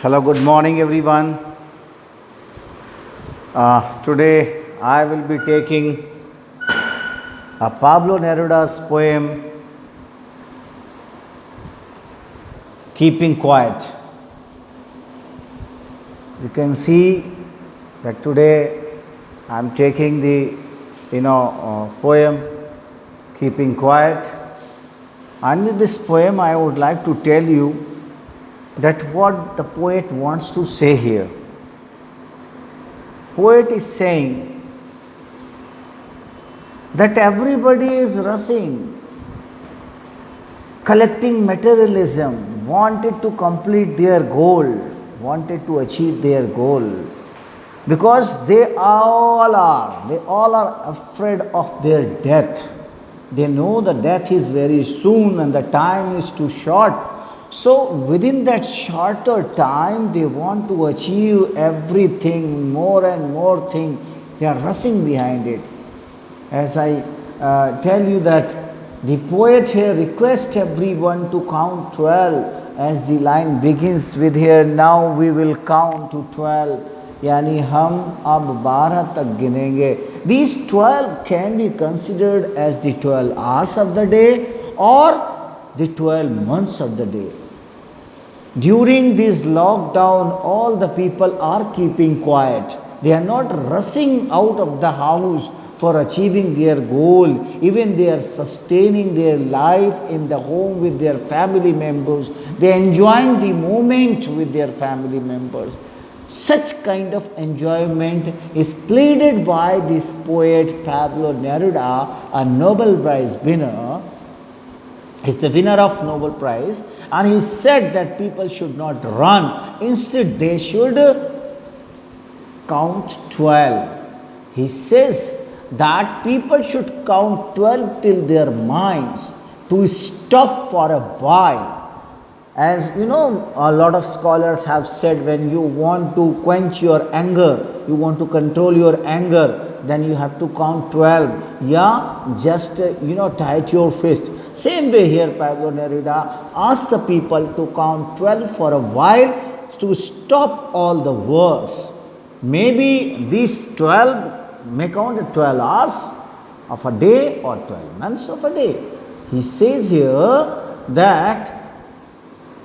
Hello, good morning, everyone. Today I will be taking Pablo Neruda's poem Keeping Quiet. You can see that today I am taking the poem Keeping Quiet. And in this poem I would like to tell you that what the poet wants to say here. Poet is saying that everybody is rushing, collecting materialism, wanted to complete their goal, wanted to achieve their goal, because they all are afraid of their death. They know the death is very soon and the time is too short. So within that shorter time, they want to achieve everything, more and more thing. They are rushing behind it. As I tell you that the poet here requests everyone to count 12 as the line begins with here, now we will count to 12. Yani hum ab 12 tak ginenge. These 12 can be considered as the 12 hours of the day or the 12 months of the day. During this lockdown, all the people are keeping quiet. They are not rushing out of the house for achieving their goal. Even they are sustaining their life in the home with their family members. They are enjoying the moment with their family members. Such kind of enjoyment is pleaded by this poet Pablo Neruda, a Nobel Prize winner. He's the winner of Nobel Prize, and he said that people should not run. Instead, they should count 12. He says that people should count 12 till their minds to stop for a while. As you know, a lot of scholars have said when you want to quench your anger, you want to control your anger, then you have to count 12. Yeah, just tight your fist. Same way here Pablo Neruda asked the people to count 12 for a while to stop all the words. Maybe these 12 may count 12 hours of a day or 12 months of a day. He says here that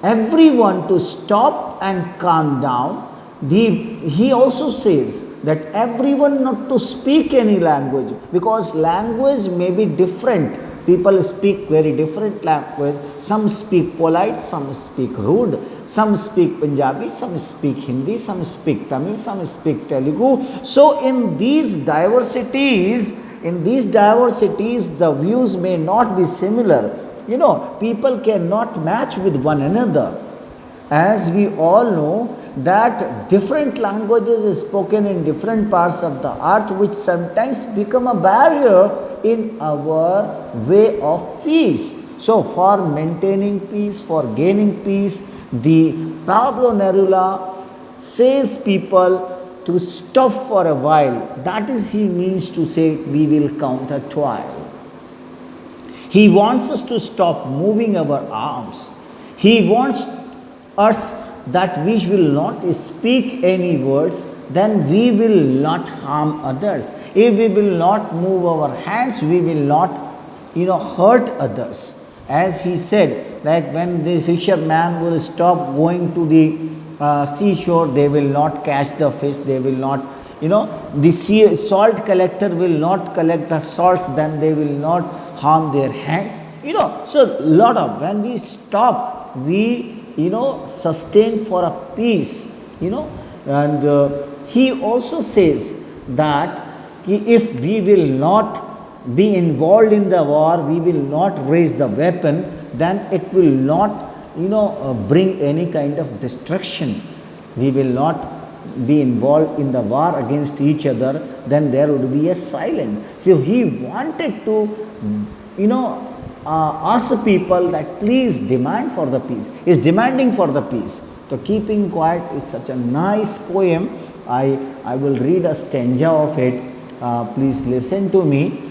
everyone to stop and calm down. He also says that everyone not to speak any language, because language may be different. People speak very different language. Some speak polite, some speak rude, some speak Punjabi, some speak Hindi, some speak Tamil, some speak Telugu. So in these diversities, the views may not be similar. People cannot match with one another. As we all know that different languages is spoken in different parts of the earth, which sometimes become a barrier in our way of peace. So for maintaining peace, for gaining peace, the Pablo Neruda says people to stop for a while. That is, he means to say we will count at 12. He wants us to stop moving our arms. He wants us that we will not speak any words, then we will not harm others. If we will not move our hands, we will not hurt others. As he said that when the fisherman will stop going to the seashore, they will not catch the fish, they will not the salt collector will not collect the salts, then they will not harm their hands. So lot of, when we stop, we sustain for a peace. And he also says that if we will not be involved in the war, we will not raise the weapon, then it will not bring any kind of destruction. We will not be involved in the war against each other, then there would be a silence. So he wanted to ask the people that please demand for the peace. He is demanding for the peace. So keeping quiet is such a nice poem. I will read a stanza of it. Please listen to me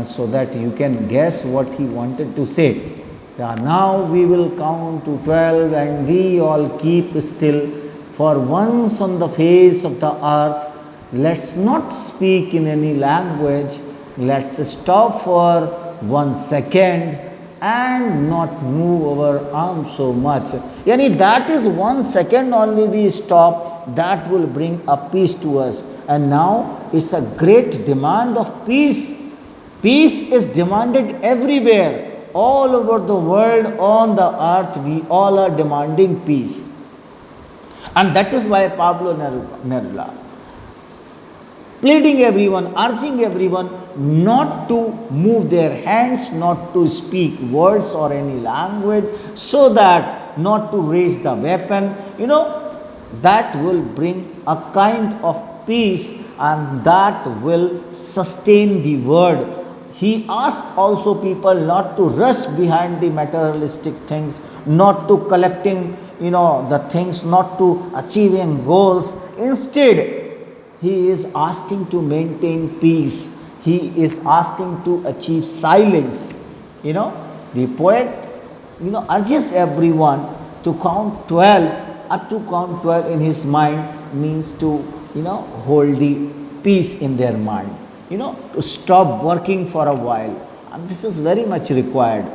so that you can guess what he wanted to say. Now we will count to 12 and we all keep still For once on the face of the earth, let's not speak in any language. Let's stop for 1 second and not move our arm so much. Yani that is 1 second only we stop, that will bring a peace to us. And now it's a great demand of peace. Peace is demanded everywhere. All over the world, on the earth, we all are demanding peace. And that is why Pablo Neruda, pleading everyone, urging everyone not to move their hands, not to speak words or any language, so that not to raise the weapon, that will bring a kind of peace and that will sustain the world. He asked also people not to rush behind the materialistic things, not to collecting, the things, not to achieving goals. Instead, he is asking to maintain peace. He is asking to achieve silence. The poet, urges everyone to count 12. Up to count 12 in his mind means to, hold the peace in their mind. To stop working for a while. And this is very much required.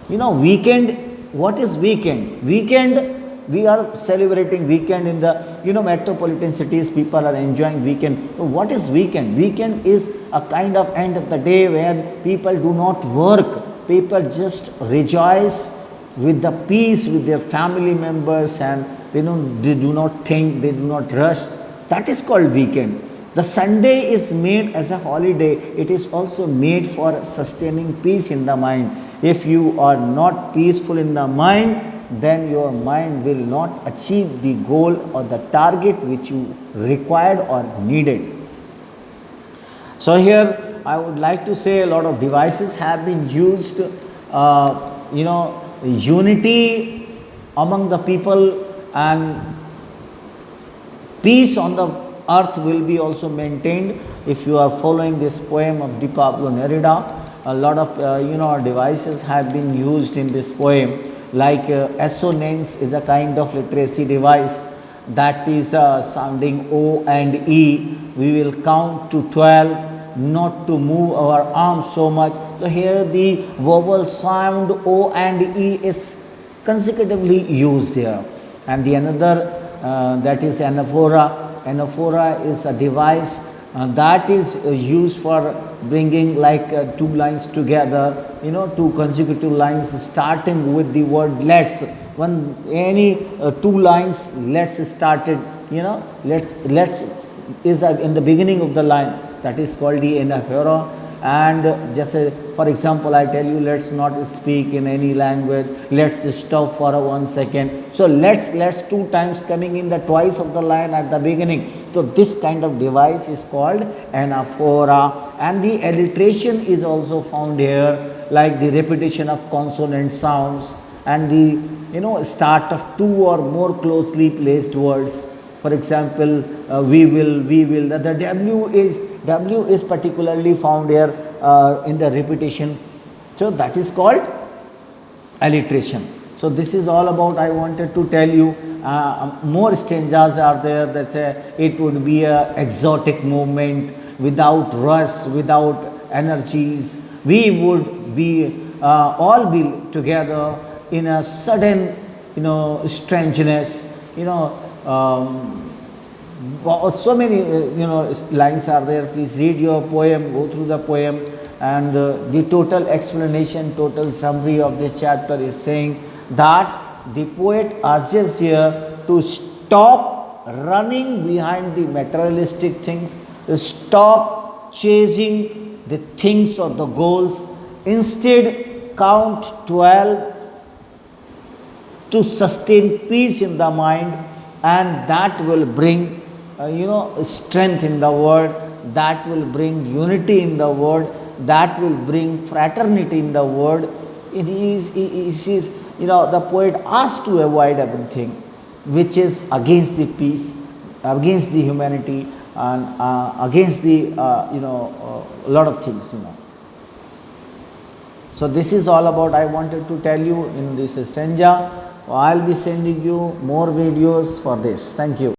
Weekend, what is weekend? Weekend, we are celebrating weekend in the, metropolitan cities, people are enjoying weekend. So what is weekend? Weekend is a kind of end of the day where people do not work. People just rejoice with the peace with their family members, and they do not think, they do not rush. That is called weekend. The Sunday is made as a holiday. It is also made for sustaining peace in the mind. If you are not peaceful in the mind, then your mind will not achieve the goal or the target which you required or needed. So here I would like to say a lot of devices have been used, unity among the people and peace on the earth will be also maintained. If you are following this poem of Pablo Neruda, a lot of devices have been used in this poem, like assonance is a kind of literacy device that is sounding O and E. We will count to 12, not to move our arms so much. So here the vowel sound O and E is consecutively used here. And the another that is anaphora. Anaphora is a device that is used for bringing like two lines together, two consecutive lines starting with the word let's. When any two lines let's started, let's is in the beginning of the line, that is called the anaphora. And just for example, I tell you, let's not speak in any language, let's stop for 1 second. So let's two times coming in the twice of the line at the beginning. So this kind of device is called anaphora. And the alliteration is also found here, like the repetition of consonant sounds and the start of two or more closely placed words. For example, we will. The W is particularly found here in the repetition. So that is called alliteration. So this is all about, I wanted to tell you. More stanzas are there that say it would be a exotic movement without rush, without energies. We would be all be together in a sudden, strangeness. So many lines are there. Please read your poem, go through the poem, and the total explanation, total summary of this chapter is saying that the poet urges here to stop running behind the materialistic things, stop chasing the things or the goals. Instead, count 12 to sustain peace in the mind, and that will bring strength in the world, that will bring unity in the world, that will bring fraternity in the world. It is the poet asks to avoid everything which is against the peace, against the humanity, and against the a lot of things. So this is all about I wanted to tell you in this stanza. I'll be sending you more videos for this. Thank you.